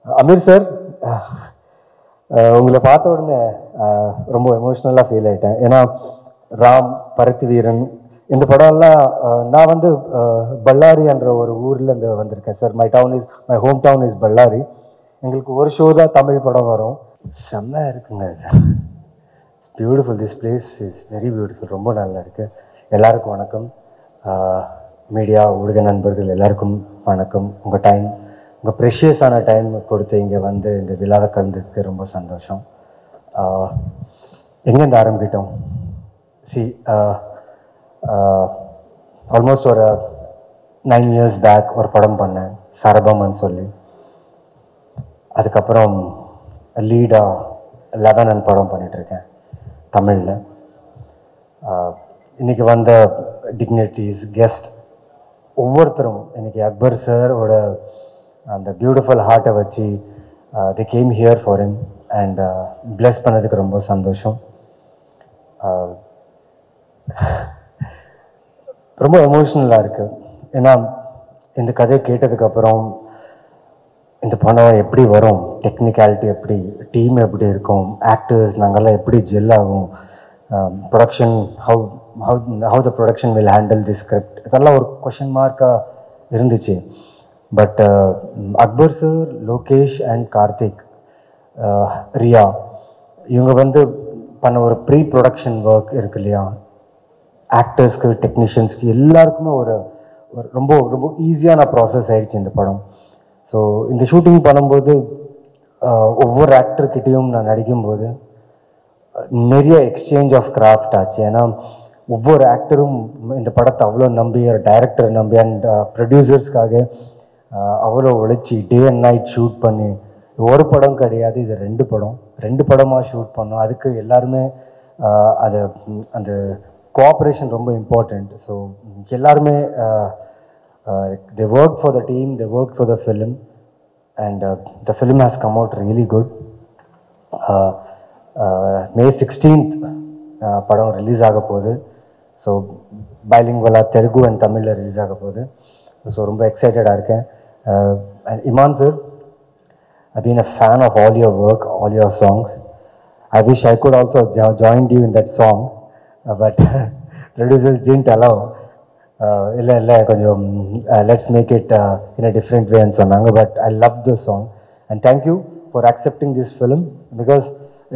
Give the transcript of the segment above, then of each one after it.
Amir sir, உங்களை பார்த்த உடனே ரொம்ப எமோஷ்னலாக ஃபீல் ஆகிட்டேன். ஏன்னா ராம், பருத்தி வீரன் இந்த படம்லாம் நான் வந்து பல்லாரி என்ற ஒரு ஊர்லேருந்து வந்திருக்கேன் sir. My home town is பல்லாரி. எங்களுக்கு ஒரு ஷோ தான் தமிழ் படம் வரும். செம்மையாக இருக்குங்க. It's beautiful. This place is very beautiful. ரொம்ப நல்லா இருக்குது. எல்லாருக்கும் வணக்கம். மீடியா ஊடக நண்பர்கள் எல்லாருக்கும் வணக்கம். உங்கள் ப்ரெஷியஸான டைம் கொடுத்து இங்கே வந்து இந்த விழாவை கலந்ததுக்கு ரொம்ப சந்தோஷம். எங்கேருந்து ஆரம்பிக்கிட்டோம்? ஆல்மோஸ்ட் ஒரு 9 years பேக் ஒரு படம் பண்ணேன், சரபம்னு சொல்லி. அதுக்கப்புறம் லீடாக 11 படம் பண்ணிகிட்ருக்கேன் தமிழில். இன்றைக்கி வந்த டிக்னிட்டிஸ், கெஸ்ட் ஒவ்வொருத்தரும் இன்றைக்கி அக்பர் சாரோட அந்த பியூட்டிஃபுல் ஹார்ட்டை வச்சு the game here for him and plus பண்ணதுக்கு ரொம்ப சந்தோஷம். ரொம்ப எமோஷ்னலாக இருக்குது. ஏன்னா இந்த கதையை கேட்டதுக்கப்புறம் இந்த படம் எப்படி வரும், டெக்னிக்காலிட்டி எப்படி, டீம் எப்படி இருக்கும், ஆக்டர்ஸ் நாங்கள்லாம் எப்படி ஜெல் ஆகும், production how the production will handle the script, இதெல்லாம் ஒரு கொஷின் மார்க்காக இருந்துச்சு. But Akbar sir, Lokesh and Karthik, Riya இவங்க வந்து பண்ண ஒரு ப்ரீ ப்ரொடக்ஷன் ஒர்க் இருக்கு இல்லையா, ஆக்டர்ஸ்க்கு, டெக்னீஷியன்ஸ்க்கு எல்லாருக்குமே ஒரு ரொம்ப ரொம்ப ஈஸியான ப்ராசஸ் ஆகிடுச்சு இந்த படம். ஸோ இந்த ஷூட்டிங் பண்ணும்போது ஒவ்வொரு ஆக்டர்கிட்டையும் நான் நடிக்கும்போது நிறைய எக்ஸ்சேஞ்ச் ஆஃப் கிராஃப்ட் ஆச்சு. ஏன்னா ஒவ்வொரு ஆக்டரும் இந்த படத்தை அவ்வளோ நம்பி, ஒரு டைரக்டரை நம்பி அண்ட் ப்ரொடியூசர்ஸ்க்காக அவ்வளோ உழைச்சி டே அண்ட் நைட் ஷூட் பண்ணி, ஒரு படம் கிடையாது, இது 2 படமாக ஷூட் பண்ணோம். அதுக்கு எல்லாருமே அது அந்த கோஆப்ரேஷன் ரொம்ப இம்பார்ட்டண்ட். ஸோ எல்லாருமே they worked for the team, they worked for the film, and the film has come out really good. May 16th படம் ரிலீஸ் ஆக போகுது. ஸோ பைலிங்குவலாக தெலுங்கு அண்ட் தமிழில் ரிலீஸ் ஆக போகுது. ஸோ ரொம்ப எக்ஸைட்டடாக இருக்கேன். And Iman sir, I've been a fan of all your work, all your songs. I wish I could also joined you in that song, but producers didn't allow. இல்லை கொஞ்சம் let's make it in a different way ன்னு சொன்னாங்க. But I love the song and thank you for accepting this film, because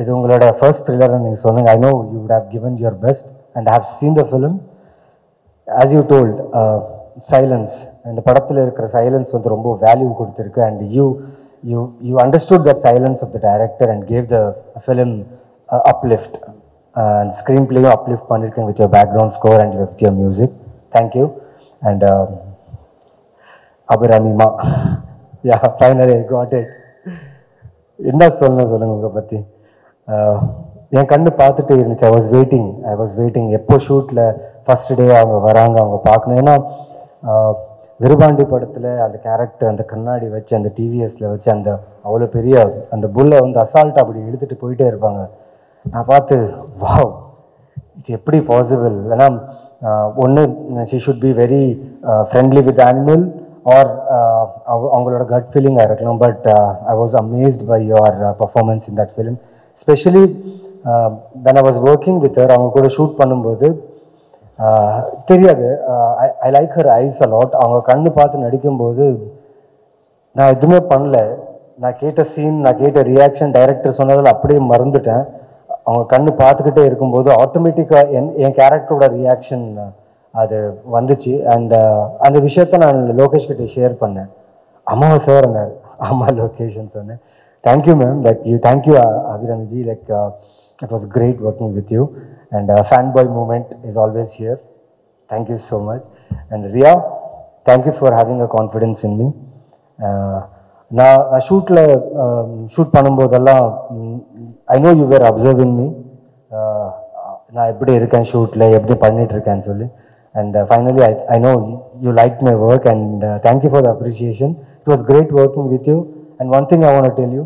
இது உங்களோட first த்ரில்லர்னு நீங்கள் சொன்னீங்க. I know you would have given your best and I have seen the film. As you told, silence, இந்த படத்தில் இருக்கிற silence வந்து ரொம்ப value கொடுத்துருக்கு. And you understood that silence of the director and gave the film uplift. And screen பிளேயும் uplift பண்ணியிருக்கேன் with your background score and with your music. Thank you. And அபிராமிமா, yeah finally I got it. என்ன சொல்லுங்கள் உங்களை பற்றி. என் கண்ணு பார்த்துட்டே இருந்துச்சு. ஐ வாஸ் வெயிட்டிங் எப்போ ஷூட்டில் ஃபஸ்ட் டே அவங்க வராங்க, அவங்க பார்க்கணும். ஏன்னா விருபாண்டி படத்தில் அந்த கேரக்டர் அந்த கண்ணாடி வச்சு அந்த டிவிஎஸில் வச்சு அந்த அவ்வளோ பெரிய அந்த புல்லை வந்து அசால்ட்டாக அப்படி இழுத்துட்டு போயிட்டே இருப்பாங்க. நான் பார்த்து வாவ், இது எப்படி பாசிபிள். ஏன்னா ஒன்று she should be very friendly with animal or அவங்களோட கட் ஃபீலிங்காக இருக்கலாம். But I was amazed by your performance in that film. Specially when I was working with her, அவங்க கூட ஷூட் பண்ணும்போது தெரியாது, I like her eyes a lot. அவங்க கண்ணு பார்த்து நடிக்கும்போது நான் எதுவுமே பண்ணல. நான் கேட்ட சீன், நான் கேட்ட ரியாக்ஷன், டைரக்டர் சொன்னதில் அப்படியே மறந்துட்டேன். அவங்க கண்ணு பார்த்துக்கிட்டே இருக்கும்போது ஆட்டோமேட்டிக்காக என் கேரக்டரோட ரியாக்ஷன் அது வந்துச்சு. அண்ட் அந்த விஷயத்த நான் லோகேஷ் கிட்ட ஷேர் பண்ணேன். அம்மாவை சார், ஆமாம் லோகேஷ்னு சொன்னேன். தேங்க்யூ மேம், தேங்க்யூ அபிராமிஜி. It was great working with you, and fanboy moment is always here. Thank you so much. And Ria, thank you for having a confidence in me. நான் shoot பண்ணும்போதெல்லாம் I know you were observing me. நான் எப்படி இருக்கேன் ஷூட்டில், எப்படி பண்ணிட்டு இருக்கேன்னு சொல்லி. And finally I know you liked my work, and thank you for the appreciation. It was great working with you. And one thing I want to tell you,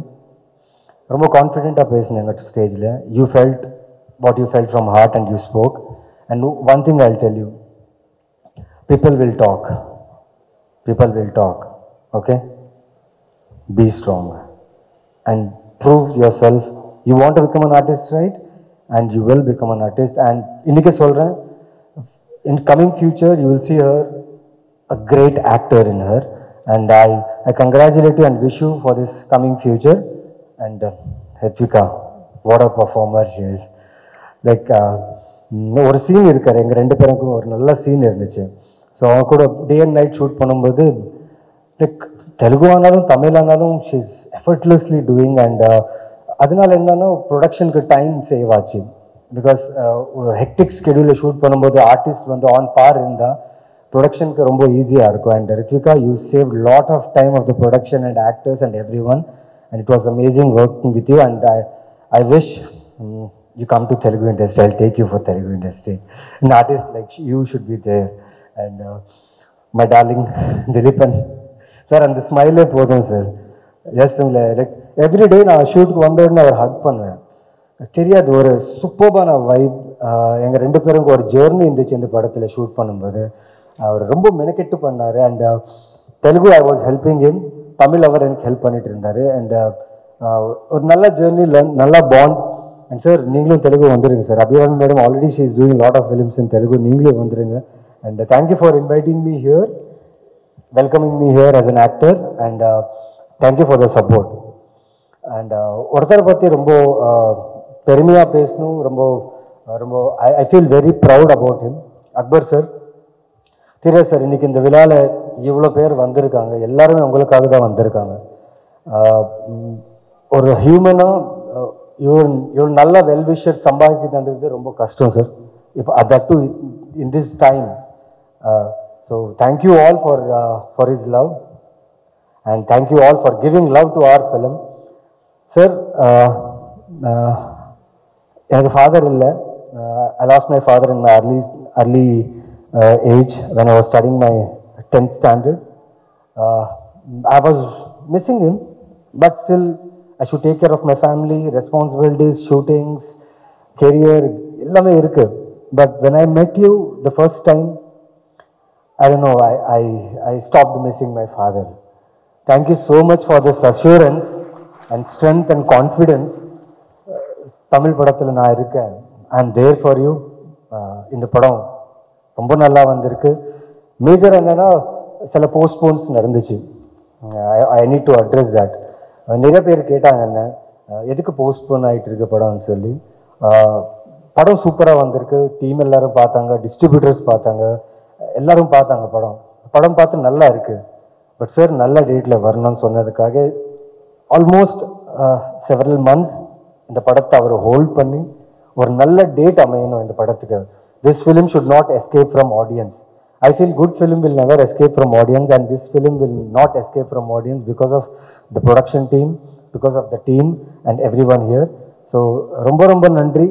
ரொம்ப கான்ஃபிடென்ட்டாக பேசினேங்க ஸ்டேஜில். You felt what you felt from heart and you spoke. And one thing I tell you, people will talk, okay? Be strong. and prove yourself. You want to become an artist, right? And you will become an artist. And இன்னைக்கு சொல்றேன், in coming future you will see her a great actor in her, and I congratulate you and wish you for this coming future. And Hrithika, what a performer she is. Like ஒரு scene இருக்காரு, எங்கள் ரெண்டு பேருக்கும் ஒரு நல்ல scene இருந்துச்சு. So அவங்க கூட டே அண்ட் நைட் ஷூட் பண்ணும்போது லைக் தெலுங்கு ஆனாலும் தமிழ் ஆனாலும் she is effortlessly doing. And அதனால என்னன்னா ப்ரொடக்ஷனுக்கு டைம் சேவ் ஆச்சு. பிகாஸ் ஒரு ஹெக்டிக் ஸ்கெடியூலில் ஷூட் பண்ணும்போது ஆர்டிஸ்ட் வந்து ஆன் பார் இருந்தால் ப்ரொடக்ஷனுக்கு ரொம்ப ஈஸியாக இருக்கும். And Ritvika, you save lot of time of the production and actors and every one. And it was amazing working with you. And I wish you come to Telugu industry. I'll take you for Telugu industry. An artist like you should be there. And my darling Dilipan sir, and the smile போதும் sir. Just உங்களை like everyday நான் ஷூட்டுக்கு வந்த உடனே அவர் ஹக் பண்ணுவேன். தெரியாது, ஒரு சூப்பர்பான vibe. எங்கள் ரெண்டு பேருக்கு ஒரு ஜேர்னி இருந்துச்சு இந்த படத்தில் ஷூட் பண்ணும்போது. அவர் ரொம்ப மெனக்கெட்டு பண்ணார். And Telugu I was helping him, Tamil அவர் எனக்கு ஹெல்ப் பண்ணிட்டு இருந்தார். அண்ட் ஒரு நல்ல ஜேர்னியில் நல்ல பாண்ட். அண்ட் சார், நீங்களும் தெலுங்கு வந்துடுங்க sir. Abhirami madam already she is doing lot of films in Telugu. நீங்களே வந்துடுங்க. And thank you for inviting me here, welcoming me here as an actor. And thank you for the support. And ஒருத்தரை பற்றி ரொம்ப பெருமையாக பேசணும். ரொம்ப ரொம்ப I feel very proud about him. Akbar sir, தெரியாது சார், இன்னைக்கு இந்த விழாவில் இவ்வளோ பேர் வந்திருக்காங்க. எல்லாருமே உங்களுக்காக தான் வந்திருக்காங்க. ஒரு ஹியூமனாக இவ்வளோ நல்ல வெல்விஷர் சம்பாதிக்கிறது ரொம்ப கஷ்டம் சார். இப்போ that too in this time. So thank you all for his love, and thank you all for giving love to our film. Sir, எனக்கு ஃபாதர் இல்லை. I lost my father in my early age when I was studying my 10th standard. I was missing him, but still I should take care of my family, responsibilities, shootings, career, ellame irukku. But when I met you the first time, I don't know, I stopped missing my father. Thank you so much for this assurance and strength and confidence. Tamil படத்தில் நான் இருக்கேன். I am there for you. இந்த படம் ரொம்ப நல்லா வந்திருக்கு. Major என்னன்னா சில போஸ்ட்போன்ஸ் நடந்துச்சு. I need to address that. நிறைய பேர் கேட்டாங்க என்ன எதுக்கு போஸ்ட்போன் ஆகிட்டு இருக்கு படம்னு சொல்லி. படம் சூப்பராக வந்திருக்கு. டீம் எல்லாரும் பார்த்தாங்க, டிஸ்ட்ரிபியூட்டர்ஸ் பார்த்தாங்க, எல்லாரும் பார்த்தாங்க. படம் பார்த்து நல்லா இருக்கு. பட் சார் நல்ல டேட்டில் வரணும்னு சொன்னதுக்காக ஆல்மோஸ்ட் செவரல் மந்த்ஸ் இந்த படத்தை அவர் ஹோல்ட் பண்ணி ஒரு நல்ல டேட் அமையணும் இந்த படத்துக்கு. This film should not escape from audience. I feel good film will never escape from audience, and this film will not escape from audience because of the production team, because of the team and every one here. So ரொம்ப ரொம்ப நன்றி.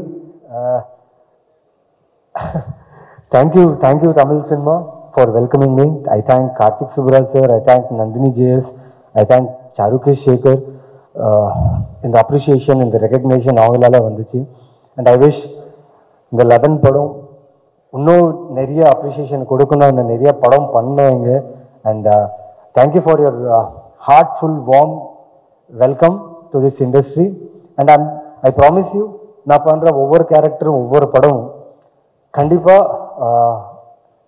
Thank you Tamil cinema for welcoming me. I thank Karthik Subbaraj sir, I thank Nandini JS, I thank Charukesh Sekar. இந்த appreciation, இந்த recognition அவங்களால வந்துச்சு. And I wish இந்த 11 படம் இன்னும் நிறைய அப்ரிஷியேஷன் கொடுக்கணும், இன்னும் நிறைய படம் பண்ணுவீங்க. And thank you for your heartful warm welcome to this industry. And I promise you, நான் பண்ணுற ஒவ்வொரு கேரக்டரும் ஒவ்வொரு படமும் கண்டிப்பாக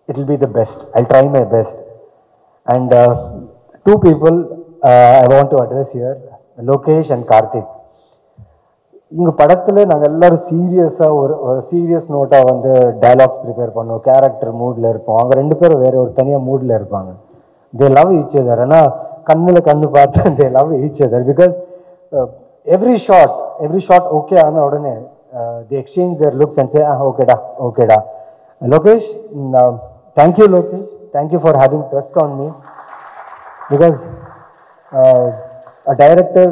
it will be the best. I try my best. And two people I want to address here, Lokesh and Karthik. இங்கே படத்தில் நாங்கள் எல்லோரும் சீரியஸாக ஒரு சீரியஸ் நோட்டாக வந்து டைலாக்ஸ் ப்ரிப்பேர் பண்ணோம், கேரக்டர் மூடில் இருப்போம். அவங்க ரெண்டு பேரும் வேறு ஒரு தனியாக மூடில் இருப்பாங்க. They love each other. ஆனால் கண்ணில் கண்ணு பார்த்து they love each other because every shot okay ஆன உடனே the exchange their looks and say ஓகேடா. Lokesh, thank you Lokesh, thank you for having trust on me because a director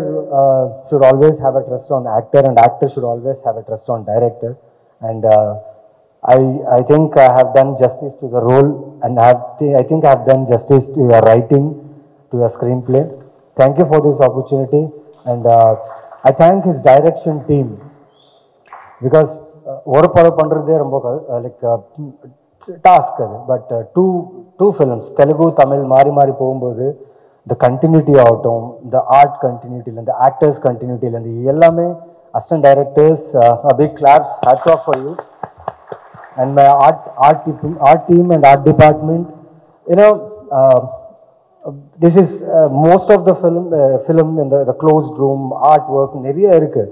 should always have a trust on actor, and actor should always have a trust on director. And I think I have done justice to the role, and I think I have done justice to your writing, to your screenplay. Thank you for this opportunity. And I thank his direction team because ஒரு படம் பண்ணுறதே ரொம்ப like task அது. But two films Telugu Tamil மாறி போகும்போது the continuity ஆகட்டும், the art continuity, the actors continuity, எல்லாமே assistant directors, a big claps, hats off for you. And my art team and art department, you know, this is most of the film in the closed room, artwork, நிறைய இருக்கு.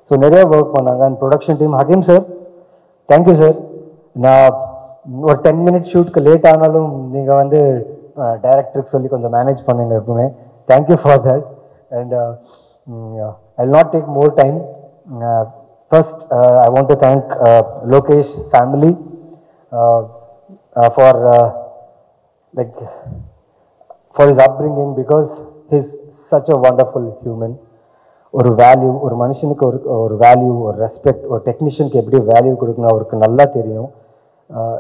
So நிறைய work பண்ணாங்க. And production team, Hakeem sir, thank you sir. நான் ஒரு 10 minutes ஷூட்க்கு late ஆனாலும் நீங்கள் வந்து டைரக்டருக்கு சொல்லி கொஞ்சம் மேனேஜ் பண்ணுங்க எப்பவுமே. Thank you for that. And I will not take more time. First I want to thank Lokesh family for like for his upbringing, because he's such a wonderful human. ஒரு வேல்யூ, ஒரு மனுஷனுக்கு ஒரு வேல்யூ, ஒரு ரெஸ்பெக்ட், ஒரு டெக்னீஷியனுக்கு எப்படி value கொடுக்கணும் அவருக்கு நல்லா தெரியும்.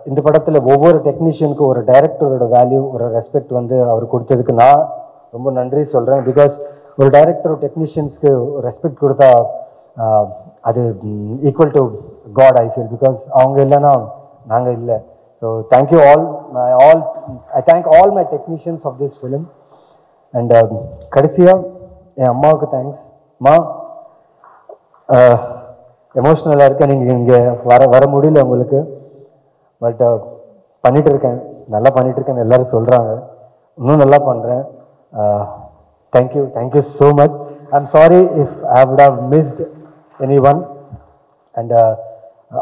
இந்த படத்தில் ஒவ்வொரு டெக்னீஷியனுக்கும் ஒரு டைரக்டரோட வேல்யூ, ஒரு ரெஸ்பெக்ட் வந்து அவர் கொடுத்ததுக்கு நான் ரொம்ப நன்றி சொல்கிறேன். பிகாஸ் ஒரு டைரக்டர் டெக்னீஷியன்ஸ்க்கு ரெஸ்பெக்ட் கொடுத்தா அது equal to god I feel. Because அவங்க இல்லைன்னா நாங்கள் இல்லை. So thank you all. I thank all my technicians of this film. And கடைசியாக என் அம்மாவுக்கு தேங்க்ஸ். அம்மா, எமோஷ்னலாக இருக்கேன். நீங்கள் இங்கே வர முடியல உங்களுக்கு, பட் பண்ணிட்டு இருக்கேன், நல்லா பண்ணிட்டு இருக்கேன்னு எல்லாரும் சொல்கிறாங்க. இன்னும் நல்லா பண்ணுறேன். Thank you so much. I am sorry if I would have missed any one. And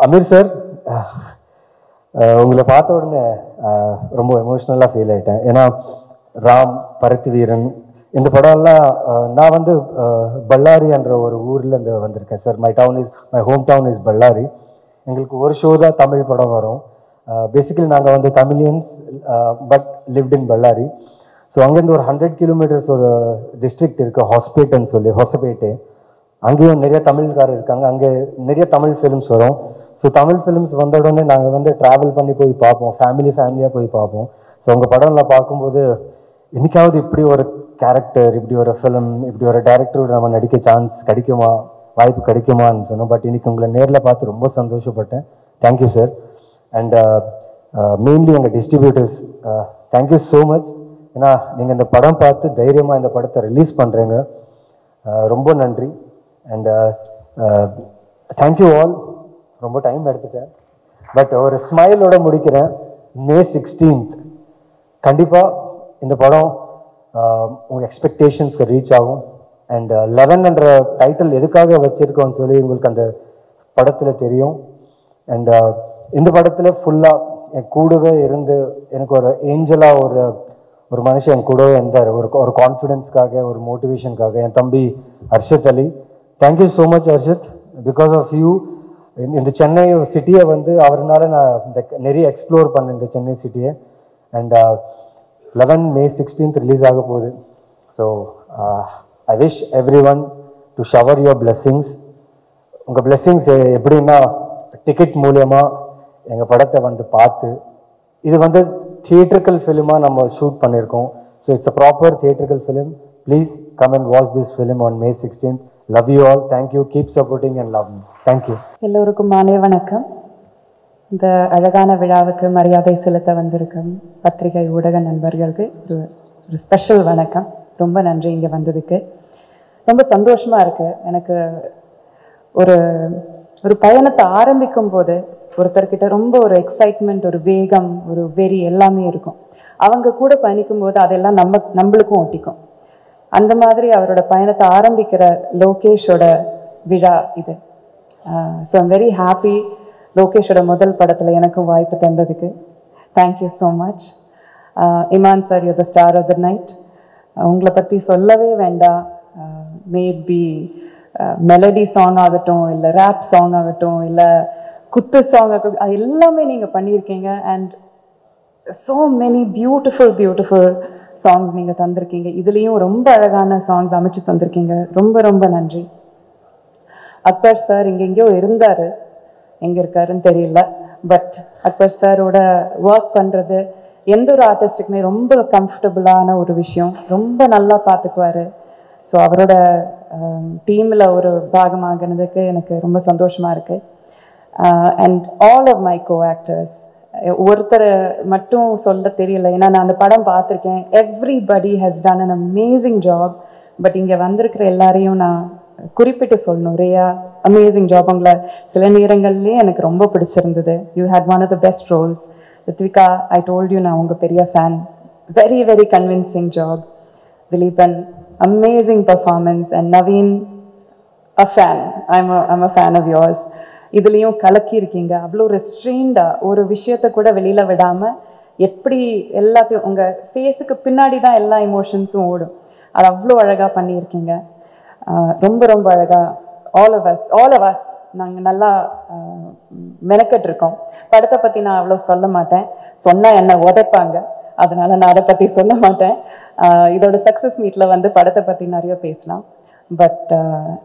Aamir sir, உங்களை பார்த்த உடனே ரொம்ப எமோஷ்னலாக ஃபீல் ஆகிட்டேன். ஏன்னா ராம், பருத்தி வீரன், இந்த படம்லாம் நான் வந்து பல்லாரி என்ற ஒரு ஊர்லேருந்து வந்திருக்கேன் sir. My home town is பல்லாரி. எங்களுக்கு ஒரு ஷோ தான் தமிழ் படம் வரும். பேசிக்கலி நாங்கள் வந்து Tamilians, but lived in Bellary. So அங்கேருந்து ஒரு 100 கிலோமீட்டர்ஸ் ஒரு டிஸ்ட்ரிக்ட் இருக்குது, ஹாஸ்பேட்டைன்னு சொல்லி, ஹொசபேட்டை. அங்கேயும் நிறைய தமிழ்காரர் இருக்காங்க. அங்கே நிறைய தமிழ் ஃபிலிம்ஸ் வரும். ஸோ தமிழ் ஃபிலிம்ஸ் வந்த உடனே நாங்கள் வந்து ட்ராவல் பண்ணி போய் பார்ப்போம், ஃபேமிலியாக போய் பார்ப்போம். ஸோ உங்கள் படம்லாம் பார்க்கும்போது என்னைக்காவது இப்படி ஒரு கேரக்டர், இப்படி ஒரு ஃபிலிம், இப்படி ஒரு டைரக்டரோட நம்ம நடிக்க சான்ஸ் கிடைக்குமா, வாய்ப்பு கிடைக்குமான்னு சொன்னோம். பட் இன்னைக்கு உங்களை நேரில் பார்த்து ரொம்ப சந்தோஷப்பட்டேன். Thank you sir. அண்ட் மெயின்லி எங்கள் டிஸ்ட்ரிபியூட்டர்ஸ், தேங்க்யூ ஸோ மச். ஏன்னா நீங்கள் இந்த படம் பார்த்து தைரியமாக இந்த படத்தை ரிலீஸ் பண்ணுறீங்க, ரொம்ப நன்றி. And thank you all. ரொம்ப டைம் எடுத்துட்டேன், பட் ஒரு ஸ்மைலோட முடிக்கிறேன். May 16th கண்டிப்பாக இந்த படம் உங்கள் எக்ஸ்பெக்டேஷன்ஸ்க்கு ரீச் ஆகும். அண்ட் 11 என்ற டைட்டில் எதுக்காக வச்சுருக்கோன்னு சொல்லி உங்களுக்கு அந்த படத்தில் தெரியும். அண்ட் இந்த படத்தில் ஃபுல்லாக என் கூடவே இருந்து எனக்கு ஒரு ஏஞ்சலாக ஒரு மனுஷன் என் கூடவே இருந்தார். ஒரு கான்ஃபிடென்ஸ்க்காக, ஒரு மோட்டிவேஷனுக்காக என் தம்பி Harshad Ali. Thank you so much Harshad. Because of you இந்த சென்னை சிட்டியை வந்து அவர்னால நான் நிறைய எக்ஸ்ப்ளோர் பண்ணேன் இந்த சென்னை சிட்டியை. அண்ட் 11 May 16th ரிலீஸ் ஆக போகுது. So I wish every one to shower your blessings. உங்கள் பிளெஸ்ஸிங்ஸ் எப்படின்னா டிக்கெட் மூலியமாக எங்கள் படத்தை வந்து பார்த்து, இது வந்து தியேட்ரிக்கல் ஃபிலிமாக நம்ம ஷூட் பண்ணியிருக்கோம். So it's a proper theatrical film. Please come and watch this film on May 16th. Love you all. Thank you. Keep supporting and love me. Thank you. எல்லோருக்கும் மாலை வணக்கம். இந்த அழகான விழாவுக்கு மரியாதை செலுத்த வந்திருக்கும் பத்திரிகை ஊடக நண்பர்களுக்கு ஒரு ஸ்பெஷல் வணக்கம். ரொம்ப நன்றி இங்கே வந்ததுக்கு. ரொம்ப சந்தோஷமாக இருக்குது எனக்கு. ஒரு பயணத்தை ஆரம்பிக்கும் போது ஒருத்தர்கிட்ட ரொம்ப ஒரு எக்ஸைட்மெண்ட், ஒரு வேகம், ஒரு வெறி எல்லாமே இருக்கும். அவங்க கூட பயணிக்கும் போது அதெல்லாம் நம்மளுக்கும் ஒட்டிக்கும். அந்த மாதிரி அவரோட பயணத்தை ஆரம்பிக்கிற லோகேஷோட விழா இது. So I'm very happy. லோகேஷோட முதல் படத்தில் எனக்கும் வாய்ப்பு தந்ததுக்கு thank you so much. Imman sir, you the star of the night. உங்களை பற்றி சொல்லவே வேண்டாம். மேபி மெலடி சாங் ஆகட்டும், இல்லை ரேப் சாங் ஆகட்டும், இல்லை குத்து சாங் ஆகட்டும், அது எல்லாமே நீங்கள் பண்ணியிருக்கீங்க. And so many beautiful songs நீங்கள் தந்திருக்கீங்க. இதுலேயும் ரொம்ப அழகான சாங்ஸ் அமைச்சு தந்திருக்கீங்க. ரொம்ப ரொம்ப நன்றி. அக்பர் சார் எங்கெங்கேயோ இருந்தார், எங்கே இருக்காருன்னு தெரியல. பட் அக்பர் சாரோட ஒர்க் பண்ணுறது எந்த ஒரு ஆர்டிஸ்ட்டுக்குமே ரொம்ப கம்ஃபர்டபுளான ஒரு விஷயம். ரொம்ப நல்லா பார்த்துக்குவார். ஸோ அவரோட டீமில் ஒரு பாகமாகினதுக்கு எனக்கு ரொம்ப சந்தோஷமாக இருக்குது. And all of my co actors, ஒருத்தரை மட்டும் சொல்ல தெரியல, ஏன்னா நான் அந்த படம் பார்த்துருக்கேன். Everybody has done an amazing job. But இங்கே வந்திருக்கிற எல்லாரையும் நான் குறிப்பிட்டு சொல்லணும். Riya amazing job. உங்களை சில நேரங்கள்லேயே எனக்கு ரொம்ப பிடிச்சிருந்தது. You had one of the best roles. Ritvika, I told you, நான் உங்கள் பெரிய fan. Very very convincing job. Dileepan, amazing performance. And Naveen, a fan. I'm a fan of yours. இதுலேயும் கலக்கி இருக்கீங்க. அவ்வளோ ரெஸ்ட்ரெயின்டாக ஒரு விஷயத்தை கூட வெளியில் விடாமல் எப்படி எல்லாத்தையும் உங்கள் ஃபேஸுக்கு பின்னாடி தான் எல்லா எமோஷன்ஸும் ஓடும். அது அவ்வளோ அழகாக பண்ணியிருக்கீங்க. ரொம்ப ரொம்ப அழகாக ஆல் of us நாங்கள் நல்லா மெனக்கெட்டிருக்கோம். படத்தை பற்றி நான் அவ்வளோ சொல்ல மாட்டேன், சொன்னால் என்னை உதைப்பாங்க, அதனால நான் அதை பற்றி சொல்ல மாட்டேன். இதோட சக்ஸஸ் மீட்டில் வந்து படத்தை பற்றி நிறைய பேசலாம். பட்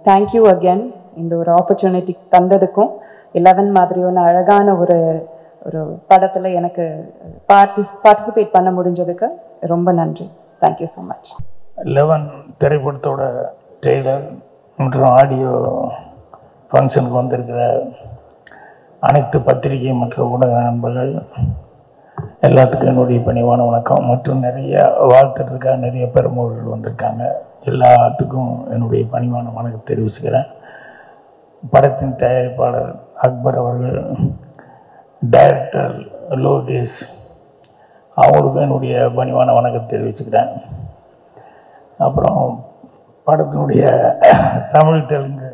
தேங்க்யூ அகேன் இந்த ஒரு ஆப்பர்ச்சுனிட்டி தந்ததுக்கும். 11 மாதிரியான அழகான ஒரு படத்தில் எனக்கு பார்ட்டிசிபேட் பண்ண முடிஞ்சதுக்கு ரொம்ப நன்றி. Thank you so much. 11 திரைப்படத்தோட ட்ரெய்லர் மற்றும் ஆடியோ ஃபங்க்ஷனுக்கு வந்திருக்கிற அனைத்து பத்திரிகை மற்றும் ஊடக நண்பர்கள் எல்லாத்துக்கும் என்னுடைய பணிவான வணக்கம். மற்றும் நிறைய வாழ்த்துறதுக்காக நிறைய பெருமவர்கள் வந்திருக்காங்க. எல்லாத்துக்கும் என்னுடைய பணிவான வணக்கம் தெரிவிச்சுக்கிறேன். படத்தின் தயாரிப்பாளர் அக்பர் அவர்கள், டைரக்டர் லோகேஷ் அவங்களுக்கும் என்னுடைய பணிவான வணக்கம் தெரிவிச்சுக்கிறேன். அப்புறம் படத்தினுடைய தமிழ் தெலுங்கு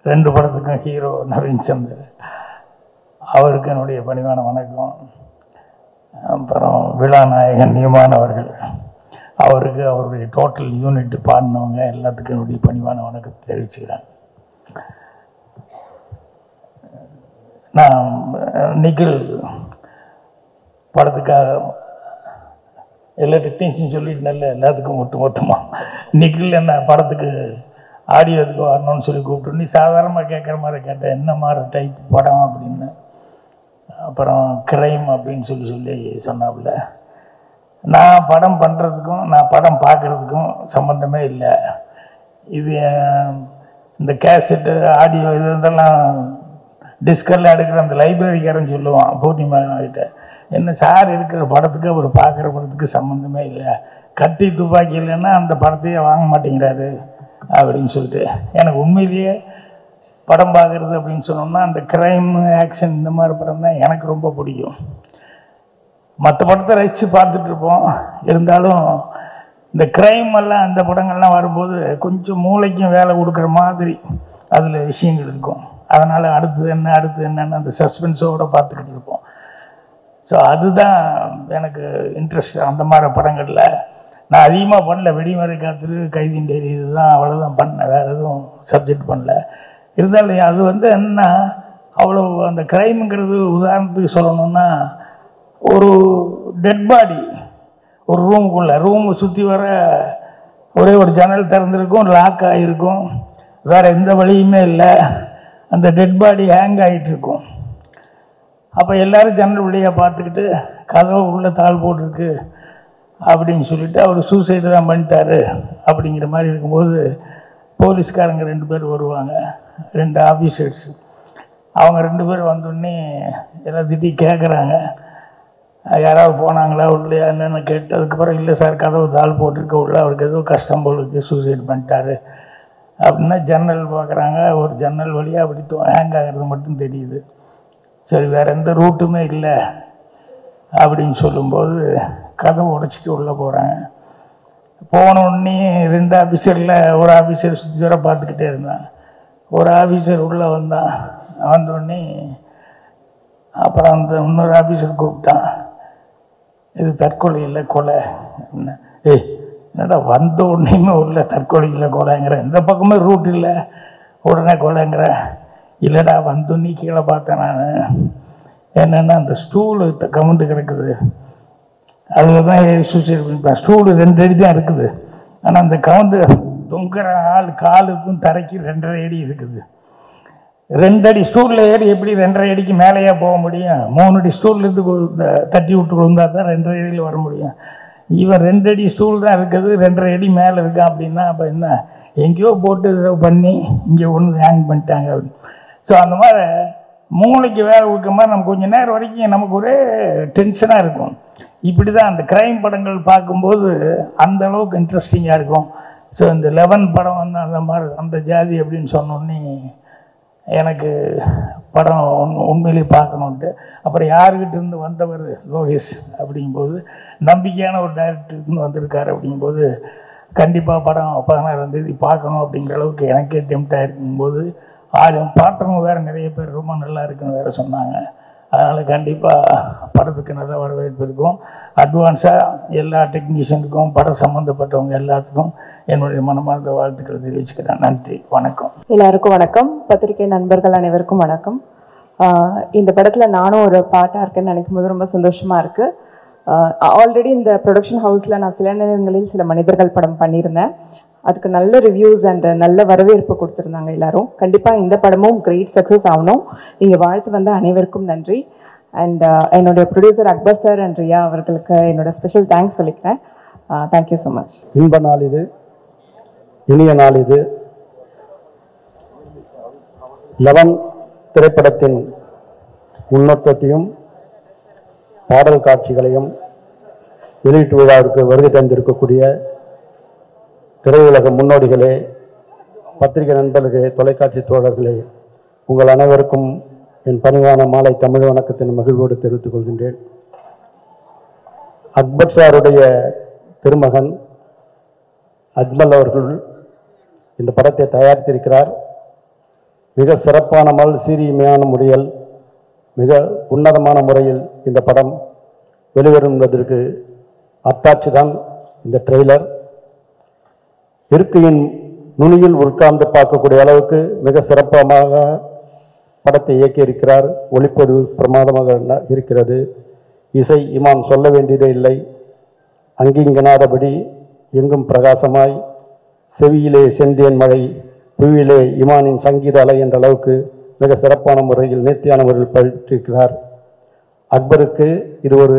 2 படத்துக்கும் ஹீரோ நவீன் சந்தர், அவருக்கு என்னுடைய பணிவான வணக்கம். அப்புறம் விழாநாயகன் நியமான அவர்கள், அவருக்கு அவருடைய டோட்டல் யூனிட் பாடினவங்க எல்லாத்துக்கும் என்னுடைய பணிவான வணக்கத்தை தெரிவிச்சுக்கிறேன். நான் நிகில் படத்துக்காக எல்லா டெக்னீஷியன் சொல்லிட்டு நல்ல எல்லாத்துக்கும் மொத்தமாக நிகில் என்ன படத்துக்கு ஆடியோதுக்கு வரணும்னு சொல்லி கூப்பிட்டு, நீ சாதாரணமாக கேட்குற மாதிரி கேட்டேன், என்ன மாதிரி டைப் படம் அப்படின்னு. அப்புறம் கிரைம் அப்படின்னு சொல்லி சொன்னாப்புல. நான் படம் பண்ணுறதுக்கும் நான் படம் பார்க்குறதுக்கும் சம்மந்தமே இல்லை. இது இந்த கேசட்டு ஆடியோ இதெல்லாம் டிஸ்கெல்லாம் எடுக்கிற அந்த லைப்ரரிக்காரன் சொல்லுவான் பூர்ணிமா கிட்ட, என்ன சார் இருக்கிற படத்துக்கு அவர் பார்க்குற படத்துக்கு சம்மந்தமே இல்லை, கத்தி துப்பாக்கி இல்லைன்னா அந்த படத்தையே வாங்க மாட்டேங்கிறாரு அப்படின்னு சொல்லிட்டு. எனக்கு உண்மையிலேயே படம் பார்க்குறது அப்படின்னு சொன்னோம்னா அந்த க்ரைம் ஆக்ஷன் இந்த மாதிரி படம் தான் எனக்கு ரொம்ப பிடிக்கும். மற்ற படத்தை ரசித்து பார்த்துட்ருப்போம், இருந்தாலும் இந்த க்ரைம் எல்லாம் அந்த படங்கள்லாம் வரும்போது கொஞ்சம் மூளைக்கும் வேலை கொடுக்குற மாதிரி அதில் விஷயங்கள் இருக்கும். அதனால் அடுத்தது என்னன்னு அந்த சஸ்பென்ஸோடு பார்த்துக்கிட்டு இருப்போம். ஸோ அதுதான் எனக்கு இன்ட்ரெஸ்ட். அந்த மாதிரி படங்களில் நான் அதிகமாக பண்ணல. வெடிமறை காத்துரு, கைதின் டைரி, இதுதான் அவ்வளோதான் பண்ணேன், வேறு எதுவும் சப்ஜெக்ட் பண்ணல. இருந்தாலும் அது வந்து என்ன அவ்வளோ அந்த க்ரைமுங்கிறது உதாரணத்துக்கு சொல்லணும்னா, ஒரு டெட் பாடி ஒரு ரூமை சுற்றி வர ஒரே ஒரு ஜன்னல் திறந்துருக்கும், லாக் ஆகிருக்கும், வேறு எந்த வழியுமே இல்லை. அந்த டெட் பாடி ஹேங் ஆகிட்டுருக்கும். அப்போ எல்லோரும் ஜன்னல் வழியாக பார்த்துக்கிட்டு கதவு உள்ள தாள் போட்டிருக்கு அப்படின்னு சொல்லிவிட்டு அவர் சூசைடு தான் பண்ணிட்டாரு அப்படிங்கிற மாதிரி இருக்கும்போது போலீஸ்காரங்க 2 பேர் வருவாங்க, 2 ஆஃபீஸர்ஸ். அவங்க 2 பேர் வந்தோடனே எல்லாம் திட்டி கேட்குறாங்க, யாராவது போனாங்களா உள்ளே என்னென்னு கேட்டு, அதுக்கப்புறம் இல்லை சார் கதவு தாள் போட்டிருக்க உள்ள அவருக்கு ஏதோ கஷ்டம் போல் இருக்குது, சூசைட் பண்ணிட்டாரு அப்படின்னா ஜன்னல் பார்க்குறாங்க. ஒரு ஜன்னல் வழியாக அப்படி ஹேங் ஆகிறது மட்டும் தெரியுது. சரி வேறு எந்த ரூட்டுமே இல்லை அப்படின்னு சொல்லும்போது கதவை உடைச்சிட்டு உள்ளே போகிறாங்க. போனோடனே 2 ஆஃபீஸரில் ஒரு ஆஃபீஸர் சுற்றி வர பார்த்துக்கிட்டே இருந்தான். ஒரு ஆஃபீஸர் உள்ளே வந்தோடனே அப்புறம் அந்த இன்னொரு ஆஃபீஸர் கூப்பிட்டான், இது தற்கொலை இல்லை கொலை அப்படின்னா. ஏய் என்னடா வந்த உடனேயுமே உள்ள தற்கொலை இல்லை கொலைங்கிற, இந்த பக்கமே ரூட் இல்லை உடனே கொலைங்கிற. இல்லைடா வந்தோன்னே கீழே பார்த்தேன் நான், என்னென்னா அந்த ஸ்டூலு கவுந்து கிடக்குது, அதில் தான் சூசைட் பண்ணிப்பேன். ஸ்டூலு 2 அடி தான் இருக்குது, ஆனால் அந்த கவுந்து தொங்குற காலுக்கும் தரைக்கு 2.5 அடி இருக்குது. 2 அடி ஸ்டூலில் ஏறி எப்படி 2.5 அடிக்கு மேலேயே போக முடியும்? 3 அடி ஸ்டூல்லேருந்து தட்டி விட்டு விழுந்தால் தான் 2.5 அடியில் வர முடியும். இவன் 2 அடி ஸ்டூல் தான் இருக்குது, 2.5 அடி மேலே இருக்கான் அப்படின்னா அப்போ என்ன எங்கேயோ போட்டு பண்ணி இங்கே ஒன்று ஹேங் பண்ணிட்டாங்க அப்படின்னு. ஸோ அந்த மாதிரி மூளைக்கு வேலை கொடுக்க மாதிரி நம்ம கொஞ்சம் நேரம் வரைக்கும் நமக்கு ஒரே டென்ஷனாக இருக்கும். இப்படி தான் அந்த க்ரைம் படங்கள் பார்க்கும்போது அந்த அளவுக்கு இன்ட்ரெஸ்டிங்காக இருக்கும். ஸோ இந்த 11 படம் வந்து அந்த மாதிரி அந்த ஜாதி அப்படின்னு சொன்னோன்னே எனக்கு படம் உண்மையிலேயே பார்க்கணுன்ட்டு. அப்புறம் யாருக்கிட்ட இருந்து வந்தவர் லோகேஷ் அப்படிங்கும்போது நம்பிக்கையான ஒரு டைரக்டருக்கு வந்திருக்காரு அப்படிங்கும்போது கண்டிப்பாக படம் 16ஆம் தேதி பார்க்கணும் அப்படிங்கிற அளவுக்கு எனக்கே டெம்ட் ஆகிருக்கும்போது பார்த்தவங்க வேறு நிறைய பேர் ரொம்ப நல்லா இருக்குன்னு வேறு சொன்னாங்க. அதனால் கண்டிப்பாக படத்துக்கு நல்ல வரவேற்பு இருக்கும். அட்வான்ஸாக எல்லா டெக்னீஷியனுக்கும் படம் சம்மந்தப்பட்டவங்க எல்லாத்துக்கும் என்னுடைய மனமார்ந்த வாழ்த்துக்களை தெரிவிச்சுக்கிறேன். நன்றி, வணக்கம். எல்லாருக்கும் வணக்கம். பத்திரிகை நண்பர்கள் அனைவருக்கும் வணக்கம். இந்த படத்தில் நானும் ஒரு பாட்டாக இருக்கேன்னு நினைக்கும் போது ரொம்ப சந்தோஷமாக இருக்குது. ஆல்ரெடி இந்த ப்ரொடக்ஷன் ஹவுஸில் நான் சில நேரங்களில் சில மனிதர்கள் படம் பண்ணியிருந்தேன். அதுக்கு நல்ல ரிவ்யூஸ் அண்ட் நல்ல வரவேற்பு கொடுத்துருந்தாங்க எல்லாரும். கண்டிப்பாக இந்த படமும் கிரேட் சக்ஸஸ் ஆகணும். இங்கே வாழ்த்து வந்த அனைவருக்கும் நன்றி. அண்ட் என்னுடைய producer Akbar sir and Riya அவர்களுக்கு என்னோட ஸ்பெஷல் தேங்க்ஸ் சொல்லிக்கிறேன். Thank you so much. இன்ப நாள் இது, இனிய நாள் இது. 11 திரைப்படத்தின் முன்னோட்டத்தையும் பாடல் காட்சிகளையும் வெளியீட்டு விழாவிற்கு வருகை தந்திருக்கக்கூடிய திரையுலக முன்னோடிகளே, பத்திரிகை நண்பர்களே, தொலைக்காட்சி தோழர்களே, உங்கள் அனைவருக்கும் என் பணிவான மாலை தமிழ் வணக்கத்தின் மகிழ்வோடு தெரிவித்துக் கொள்கின்றேன். அக்பர் சாருடைய திருமகன் அஜ்மல் அவர்கள் இந்த படத்தை தயாரித்திருக்கிறார். மிக சிறப்பான சீரியமையான முறையில், மிக உன்னதமான முறையில் இந்த படம் வெளிவரும் என்பதற்கு அத்தாட்சி தான் இந்த ட்ரெய்லர். இருக்கையின் நுனியில் உட்கார்ந்து பார்க்கக்கூடிய அளவுக்கு மிக சிறப்பாக படத்தை இயக்கியிருக்கிறார். ஒளிப்பதிவு பிரமாதமாக இருக்கிறது. இசை இமான் சொல்ல வேண்டியதே இல்லை. அங்கிங்கனாதபடி எங்கும் பிரகாசமாய், செவியிலே செந்தேன் மழை, புவியிலே இமானின் சங்கீத அலை என்ற அளவுக்கு மிக சிறப்பான முறையில் நேர்த்தியான முறையில் பயிற்றிருக்கிறார். அக்பருக்கு இது ஒரு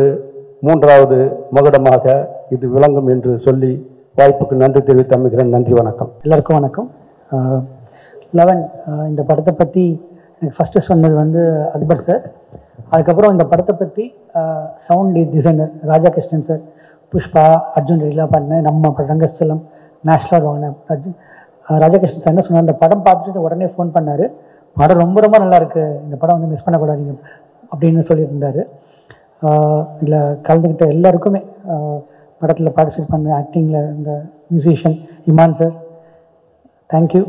3வது மகுடமாக இது விளங்கும் என்று சொல்லி வாய்ப்புக்கு நன்றி தெரிவித்து அமைகிறேன். நன்றி, வணக்கம். எல்லாருக்கும் வணக்கம். 11 இந்த படத்தை பற்றி எனக்கு ஃபஸ்ட்டு சொன்னது வந்து அக்பர் சார். அதுக்கப்புறம் இந்த படத்தை பற்றி sound designer Rajakrishnan sir, Pushpa, Arjun ரெடிலாம் பண்ண நம்ம ரங்கஸ்தலம் நேஷ்னல் அவார்டு வாங்கின ராஜாகிருஷ்ணன் சார் என்ன சொன்னார், இந்த படம் பார்த்துட்டு உடனே ஃபோன் பண்ணார். படம் ரொம்ப ரொம்ப நல்லா இருக்குது, இந்த படம் வந்து மிஸ் பண்ணக்கூடாதீங்க அப்படின்னு சொல்லியிருந்தார். இதில் கலந்துக்கிட்ட எல்லாருக்குமே, படத்தில் பார்ட்டிசிபேட் பண்ண ஆக்டிங்கில் இந்த musician Imman sir, thank you.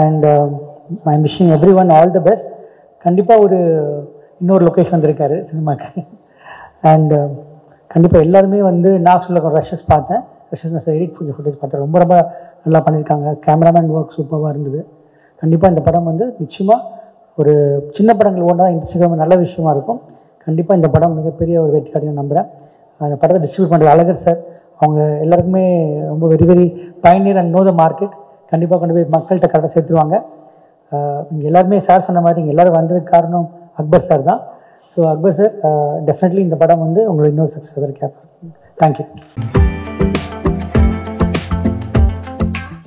And I am wishing every one all the best. கண்டிப்பாக இன்னொரு லொக்கேஷன் வந்திருக்காரு சினிமாவுக்கு. அண்ட் கண்டிப்பாக எல்லாருமே வந்து நான் சொல்ல ரஷஸ் பார்த்தேன். ரஷஸ் நான் எடிட் ஃபுட்டேஜ் பார்த்தேன். ரொம்ப ரொம்ப நல்லா பண்ணியிருக்காங்க. கேமராமேன் ஒர்க் சூப்பராக இருந்தது. கண்டிப்பாக இந்த படம் வந்து நிச்சயமாக ஒரு சின்ன படங்கள் ஒன்றா இன்ஸ்டாகிராம் நல்ல விஷயமா இருக்கும். கண்டிப்பாக இந்த படம் மிகப்பெரிய ஒரு வெற்றி காட்டின்னு நம்புகிறேன். அந்த படத்தை டிஸ்ட்ரிபியூட் பண்ணுற அழகர் சார், அவங்க எல்லாருக்குமே ரொம்ப very pioneer and no the market. கண்டிப்பாக கொண்டு போய் மக்கள்கிட்ட கரெக்டாக சேர்த்துருவாங்க. இங்கே எல்லாருமே சார் சொன்ன மாதிரி இங்கே எல்லோரும் வந்ததுக்கு காரணம் அக்பர் சார் தான். ஸோ அக்பர் சார் டெஃபினெட்லி இந்த படம் வந்து உங்களுக்கு இன்னொரு சக்ஸஸ் கேட்பேன். தேங்க்யூ.